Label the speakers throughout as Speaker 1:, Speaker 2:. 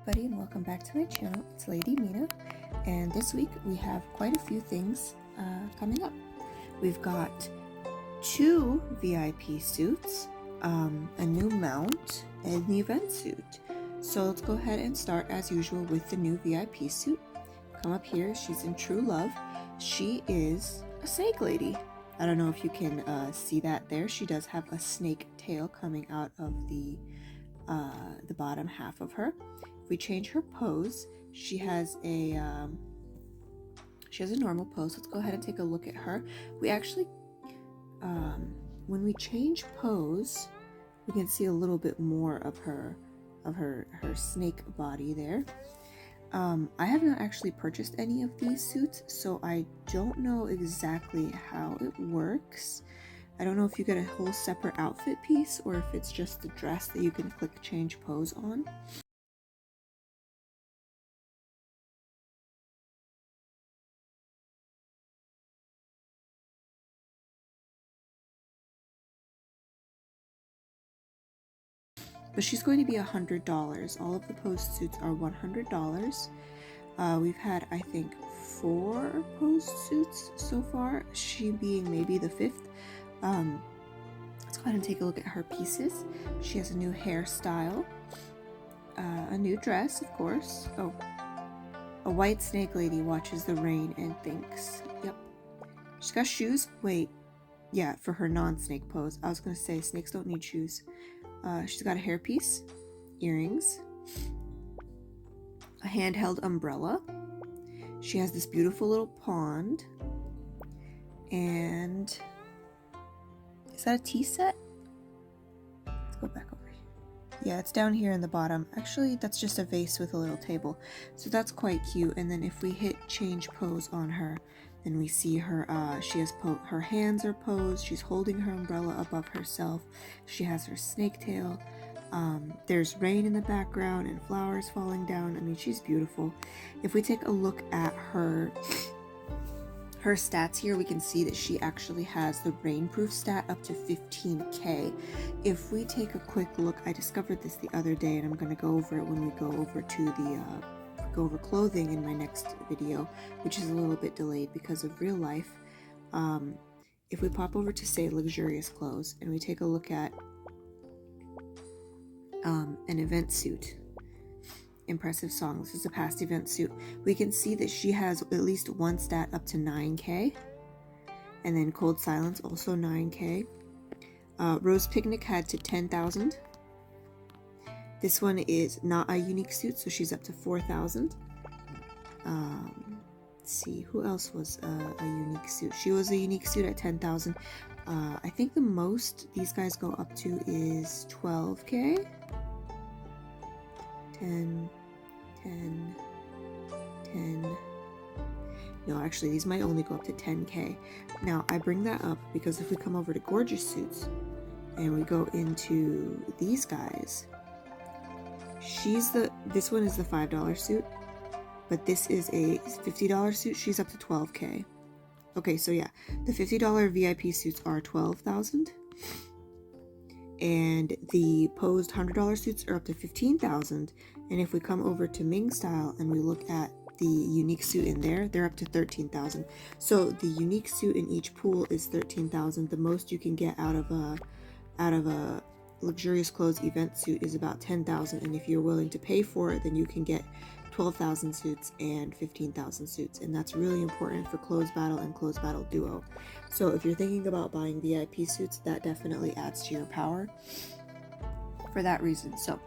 Speaker 1: everybody, and welcome back to my channel. It's Lady Mina, and this week we have quite a few things coming up. We've got 2 VIP suits, a new mount, and the event suit. So let's go ahead and start as usual with the new VIP suit. Come up here. She's in True Love. She is a snake lady. I don't know if you can see that there. She does have a snake tail coming out of the bottom half of her. If we change her pose, she has a normal pose. Let's go ahead and take a look at her. We actually, when we change pose, we can see a little bit more of her snake body there. I have not actually purchased any of these suits, so I don't know exactly how it works. I don't know if you get a whole separate outfit piece or if it's just the dress that you can click change pose on. But she's going to be $100. All of the pose suits are $100. We've had, I think, 4 pose suits so far, she being maybe the 5th. Let's go ahead and take a look at her pieces. She has a new hairstyle, a new dress, of course. Oh, a white snake lady watches the rain and thinks. Yep. She's got shoes. Wait. Yeah, for her non-snake pose. I was going to say snakes don't need shoes. She's got a hairpiece, earrings, a handheld umbrella. She has this beautiful little pond. And is that a tea set? Let's go back over here. Yeah, it's down here in the bottom. Actually, that's just a vase with a little table. So that's quite cute. And then if we hit change pose on her, then we see her, she has her hands are posed, she's holding her umbrella above herself, she has her snake tail, there's rain in the background and flowers falling down. I mean, she's beautiful. If we take a look at her stats here, we can see that she actually has the rainproof stat up to 15k. If we take a quick look, I discovered this the other day and I'm going to go over it when we go over to the go over clothing in my next video, which is a little bit delayed because of real life. If we pop over to, say, luxurious clothes and we take a look at an event suit, impressive song, this is a past event suit, we can see that she has at least one stat up to 9k, and then cold silence also 9k. Rose picnic had to 10,000. This one is not a unique suit, so she's up to 4,000. Let's see, who else was a unique suit? She was a unique suit at 10,000. I think the most these guys go up to is 12k. 10. No, actually, these might only go up to 10k. Now, I bring that up because if we come over to gorgeous suits and we go into these guys, this one is the $5 suit, but this is a $50 suit. She's up to 12k. Okay, so yeah, the $50 VIP suits are 12,000, and the posed $100 suits are up to 15,000. And if we come over to Ming Style and we look at the unique suit in there, they're up to 13,000. So the unique suit in each pool is 13,000. The most you can get out of a luxurious clothes event suit is about 10,000, and if you're willing to pay for it, then you can get 12,000 suits and 15,000 suits, and that's really important for Clothes Battle and Clothes Battle Duo. So if you're thinking about buying VIP suits, that definitely adds to your power for that reason. So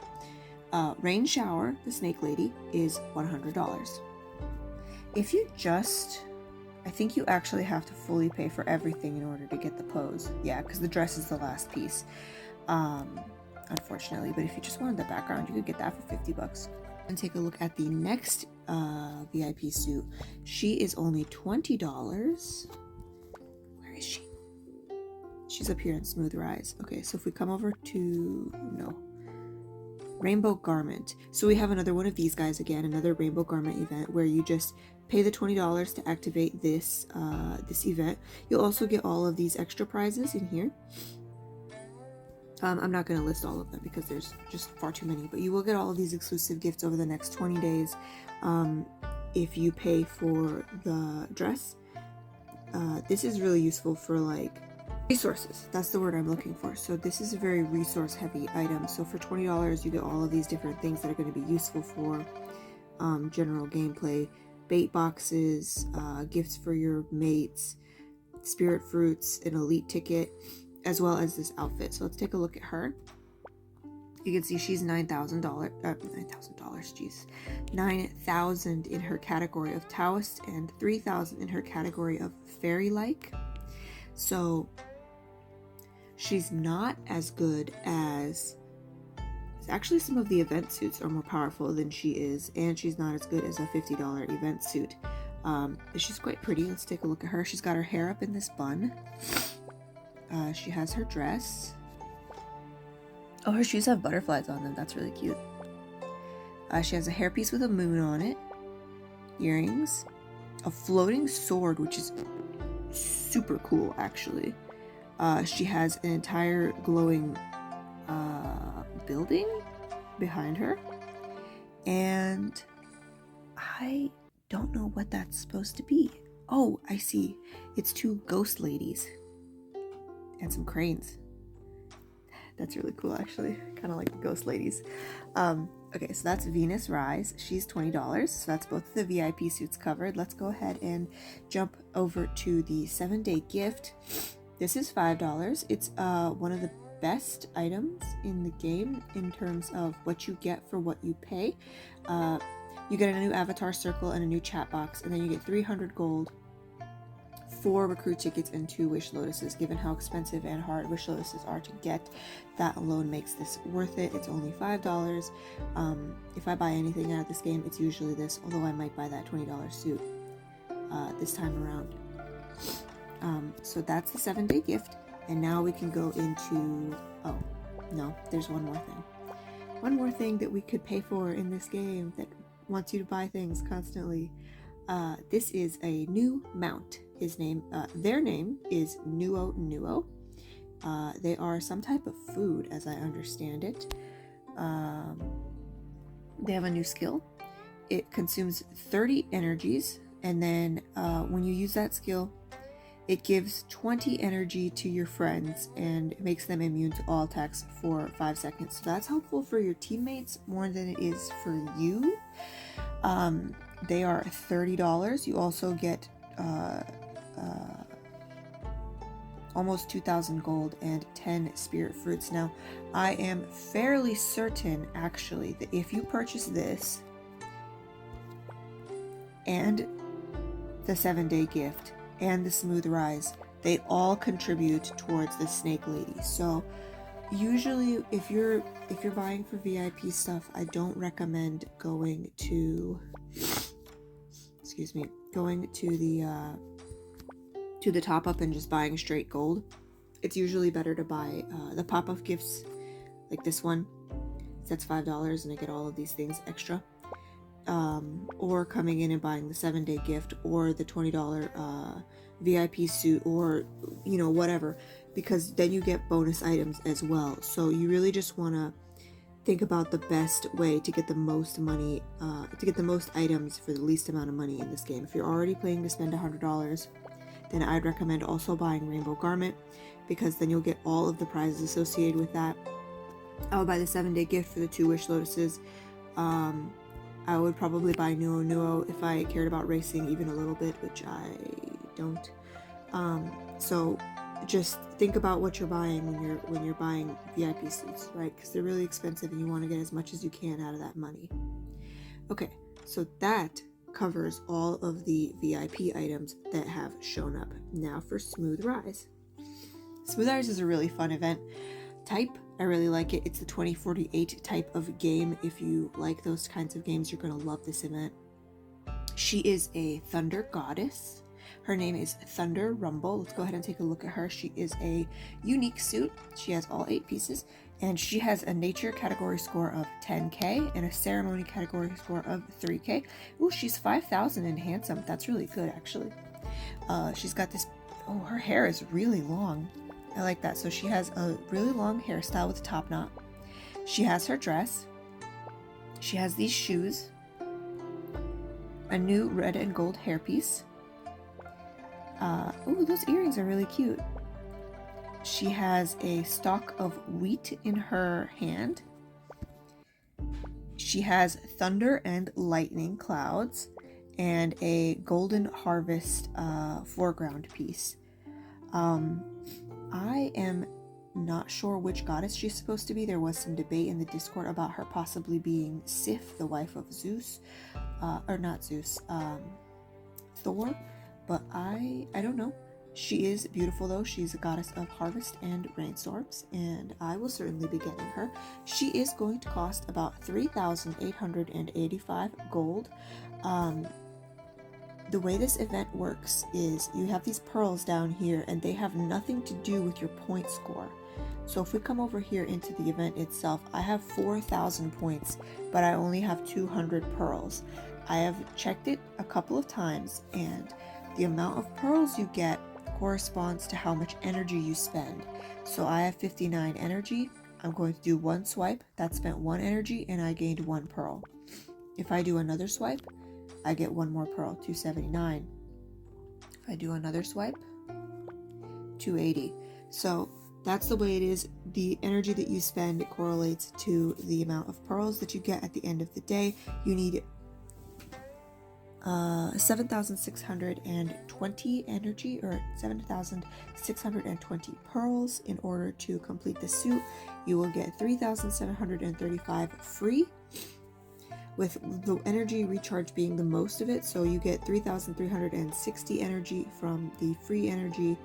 Speaker 1: Rain Shower, the snake lady, is $100. If you I think you actually have to fully pay for everything in order to get the pose. Yeah, because the dress is the last piece. Unfortunately, but if you just wanted the background, you could get that for 50 bucks. And take a look at the next VIP suit. She is only $20. Where is she? She's up here in Smooth Rise. Okay, so if we come over to Rainbow Garment. So we have another one of these guys again, another Rainbow Garment event where you just pay the $20 to activate this this event. You'll also get all of these extra prizes in here. I'm not going to list all of them because there's just far too many, but you will get all of these exclusive gifts over the next 20 days if you pay for the dress. This is really useful for like resources. That's the word I'm looking for. So this is a very resource heavy item. So for $20 you get all of these different things that are going to be useful for general gameplay. Bait boxes, gifts for your mates, spirit fruits, an elite ticket, as well as this outfit. So let's take a look at her. You can see she's $9,000, jeez, 9,000 in her category of Taoist and 3,000 in her category of fairy-like. So she's not as good as, actually some of the event suits are more powerful than she is, and she's not as good as a $50 event suit. But she's quite pretty. Let's take a look at her. She's got her hair up in this bun. She has her dress. Oh, her shoes have butterflies on them. That's really cute. She has a hairpiece with a moon on it. Earrings. A floating sword, which is super cool, actually. She has an entire glowing building behind her. And I don't know what that's supposed to be. Oh, I see. It's two ghost ladies. And some cranes. That's really cool, actually. Kind of like the ghost ladies. Okay, so that's Venus Rise. She's $20. So that's both the VIP suits covered. Let's go ahead and jump over to the 7-day gift. This is $5. It's one of the best items in the game in terms of what you get for what you pay. You get a new avatar circle and a new chat box, and then you get 300 gold, 4 recruit tickets, and 2 wish lotuses. Given how expensive and hard wish lotuses are to get, that alone makes this worth it. It's only $5. If I buy anything out of this game, it's usually this, although I might buy that $20 suit this time around. So that's the 7-day gift, and now we can go into, oh no, there's one more thing. One more thing that we could pay for in this game that wants you to buy things constantly. This is a new mount. Their name is Nuo Nuo. They are some type of food, as I understand it. They have a new skill. It consumes 30 energies, and then when you use that skill, it gives 20 energy to your friends and makes them immune to all attacks for 5 seconds. So that's helpful for your teammates more than it is for you. They are $30. You also get almost 2,000 gold and 10 spirit fruits. Now, I am fairly certain, actually, that if you purchase this and the 7-day gift and the smooth rise, they all contribute towards the snake lady. So usually if you're buying for VIP stuff, I don't recommend going to the top up and just buying straight gold. It's usually better to buy the pop-up gifts like this one. That's $5 and I get all of these things extra. Or coming in and buying the 7-day gift or the $20 VIP suit, or whatever, because then you get bonus items as well. So you really just want to think about the best way to get the most money, to get the most items for the least amount of money in this game. If you're already planning to spend $100, then I'd recommend also buying Rainbow Garment, because then you'll get all of the prizes associated with that. I would buy the 7-day gift for the 2 wish lotuses. I would probably buy Nuo Nuo if I cared about racing even a little bit, which I don't. So just think about what you're buying when you're buying VIP suits, right? Because they're really expensive and you want to get as much as you can out of that money. Okay, so that covers all of the VIP items that have shown up. Now for Smooth Rise. Smooth Rise is a really fun event type. I really like it. It's the 2048 type of game. If you like those kinds of games, you're going to love this event. She is a thunder goddess. Her name is Thunder Rumble. Let's go ahead and take a look at her. She is a unique suit. She has all 8 pieces, and she has a nature category score of 10k and a ceremony category score of 3k. Ooh, she's 5,000 in handsome. That's really good, actually. She's got this, her hair is really long. I like that. So she has a really long hairstyle with a top knot. She has her dress. She has these shoes. A new red and gold hairpiece. Ooh, those earrings are really cute. She has a stalk of wheat in her hand. She has thunder and lightning clouds and a golden harvest foreground piece. I am not sure which goddess she's supposed to be. There was some debate in the Discord about her possibly being Sif, the wife of Zeus, or not Zeus, Thor, but I don't know. She is beautiful though. She's a goddess of harvest and rainstorms, and I will certainly be getting her. She is going to cost about 3,885 gold. The way this event works is you have these pearls down here, and they have nothing to do with your point score. So if we come over here into the event itself, I have 4,000 points, but I only have 200 pearls. I have checked it a couple of times, and the amount of pearls you get corresponds to how much energy you spend. So I have 59 energy. I'm going to do one swipe. That spent 1 energy, and I gained 1 pearl. If I do another swipe, I get 1 more pearl, 279. If I do another swipe, 280. So that's the way it is. The energy that you spend correlates to the amount of pearls that you get at the end of the day. You need 7,620 energy, or 7,620 pearls in order to complete the suit. You will get 3,735 free, with the energy recharge being the most of it. So you get 3,360 energy from the free energy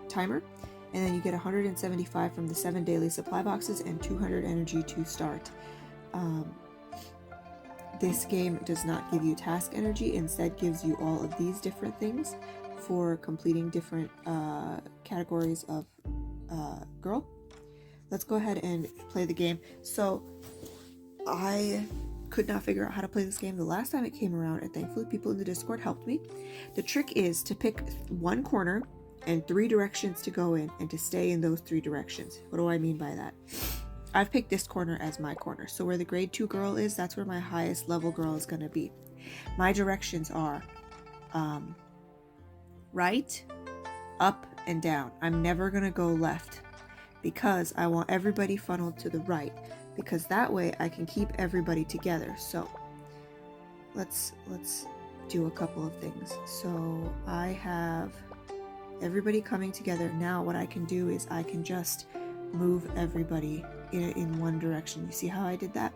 Speaker 1: timer, and then you get 175 from the 7 daily supply boxes and 200 energy to start. This game does not give you task energy, instead gives you all of these different things for completing different categories of girl. Let's go ahead and play the game. So I could not figure out how to play this game the last time it came around, and thankfully people in the Discord helped me. The trick is to pick one corner and 3 directions to go in, and to stay in those 3 directions. What do I mean by that? I've picked this corner as my corner. So where the grade 2 girl is, that's where my highest level girl is going to be. My directions are right, up, and down. I'm never going to go left, because I want everybody funneled to the right, because that way I can keep everybody together. So let's do a couple of things. So I have everybody coming together. Now what I can do is I can just move everybody in one direction. You see how I did that?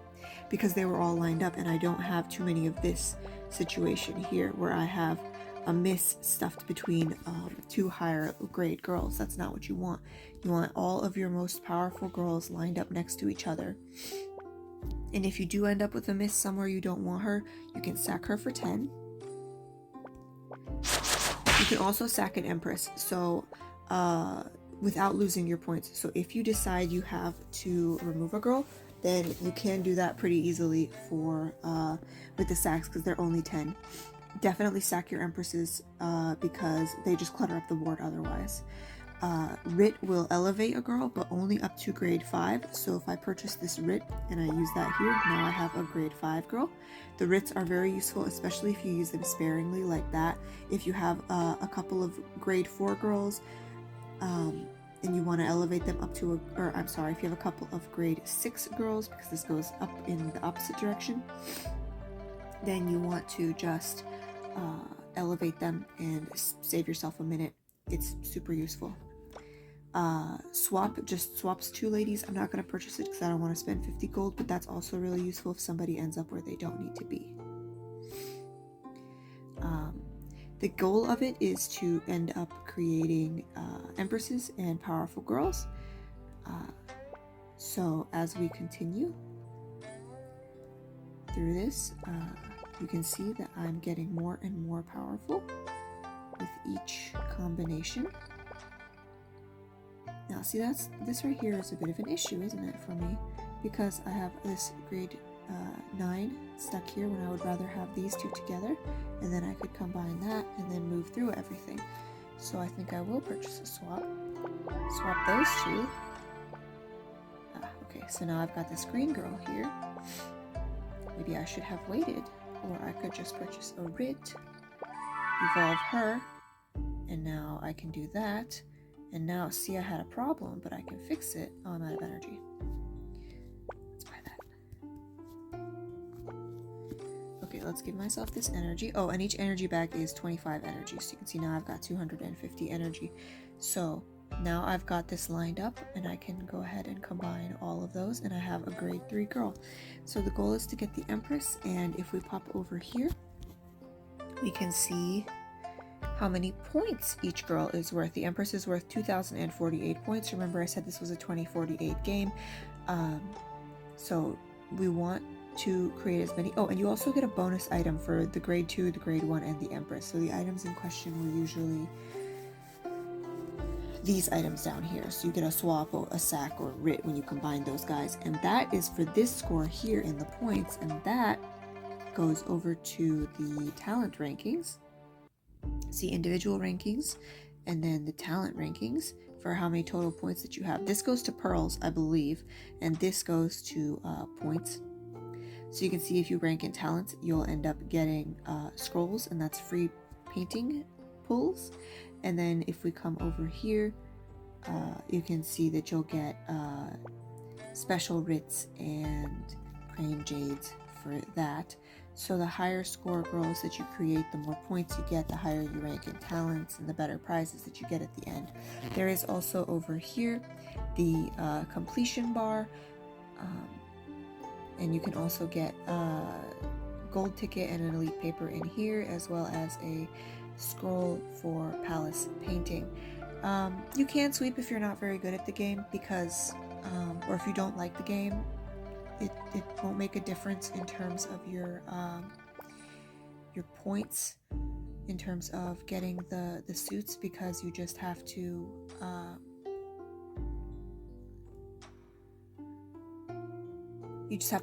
Speaker 1: Because they were all lined up, and I don't have too many of this situation here where I have a miss stuffed between 2 higher grade girls. That's not what you want. You want all of your most powerful girls lined up next to each other. And if you do end up with a miss somewhere you don't want her, you can sack her for 10. You can also sack an empress, so without losing your points. So if you decide you have to remove a girl, then you can do that pretty easily for with the sacks, because they're only 10. Definitely sack your empresses because they just clutter up the board otherwise. Writ will elevate a girl, but only up to grade 5. So if I purchase this Writ and I use that here, now I have a grade 5 girl. The Writs are very useful, especially if you use them sparingly like that. If you have a couple of grade 4 girls, and you want to elevate them up to if you have a couple of grade 6 girls, because this goes up in the opposite direction, then you want to just elevate them and save yourself a minute. It's super useful. Swap just swaps 2 ladies. I'm not going to purchase it because I don't want to spend 50 gold, but that's also really useful if somebody ends up where they don't need to be. The goal of it is to end up creating empresses and powerful girls. So as we continue through this, you can see that I'm getting more and more powerful with each combination. Now see, this right here is a bit of an issue, isn't it, for me? Because I have this grade 9 stuck here when I would rather have these 2 together, and then I could combine that and then move through everything. So I think I will purchase a swap. Swap those two. Okay, so now I've got this green girl here. Maybe I should have waited, or I could just purchase a Rit, evolve her, and now I can do that. And now, see, I had a problem, but I can fix it. Oh, I'm out of energy. Let's buy that. Okay, let's give myself this energy. Oh, and each energy bag is 25 energy. So you can see now I've got 250 energy. So now I've got this lined up, and I can go ahead and combine all of those, and I have a grade 3 girl. So the goal is to get the Empress, and if we pop over here, we can see how many points each girl is worth. The Empress is worth 2,048 points. Remember, I said this was a 2048 game. So we want to create as many. Oh, and you also get a bonus item for the grade 2, the grade 1, and the Empress. So the items in question were usually these items down here. So you get a swap, or a sack, or Rit when you combine those guys. And that is for this score here in the points. And that goes over to the talent rankings. See, individual rankings, and then the talent rankings for how many total points that you have. This goes to pearls, I believe, and this goes to points. So you can see if you rank in talents, you'll end up getting scrolls, and that's free painting pulls. And then if we come over here, you can see that you'll get special Rits and crane jades for that. So the higher score girls that you create, the more points you get, the higher you rank in talents, and the better prizes that you get at the end. There is also over here the completion bar, and you can also get a gold ticket and an elite paper in here, as well as a scroll for palace painting. You can sweep if you're not very good at the game, because or if you don't like the game, it won't make a difference in terms of your points, in terms of getting the suits, because you just have to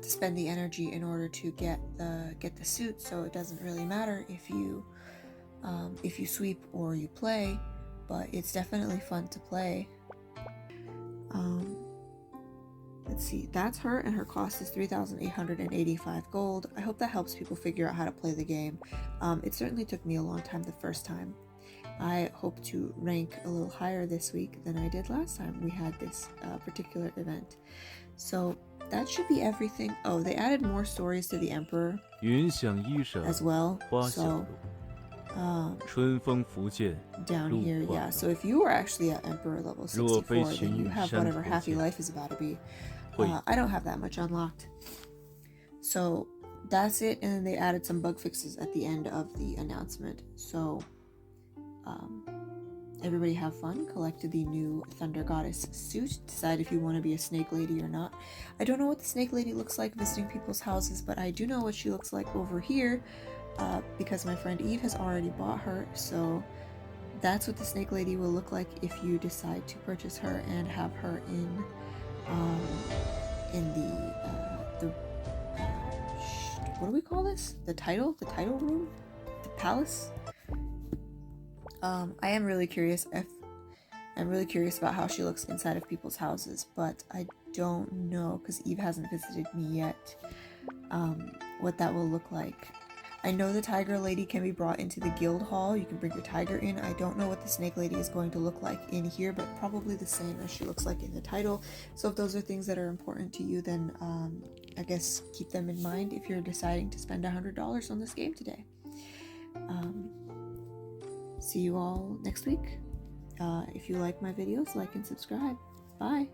Speaker 1: spend the energy in order to get the suit. So it doesn't really matter if you sweep or you play, but it's definitely fun to play. Let's see, that's her, and her cost is 3,885 gold. I hope that helps people figure out how to play the game. It certainly took me a long time the first time. I hope to rank a little higher this week than I did last time we had this particular event. So that should be everything. Oh, they added more stories to the Emperor as well. So down here, yeah, so if you are actually at Emperor level 64, then you have whatever Happy Life is about to be. I don't have that much unlocked. So that's it, and then they added some bug fixes at the end of the announcement. So everybody have fun, collect the new Thunder Goddess suit, decide if you want to be a snake lady or not. I don't know what the snake lady looks like visiting people's houses, but I do know what she looks like over here, because my friend Eve has already bought her. So that's what the snake lady will look like if you decide to purchase her and have her in the what do we call this? The title room? The palace? I am really curious about how she looks inside of people's houses, but I don't know, because Eve hasn't visited me yet, what that will look like. I know the tiger lady can be brought into the guild hall. You can bring your tiger in. I don't know what the snake lady is going to look like in here, but probably the same as she looks like in the title. So if those are things that are important to you, then I guess keep them in mind if you're deciding to spend $100 on this game today. See you all next week. If you like my videos, like and subscribe. Bye.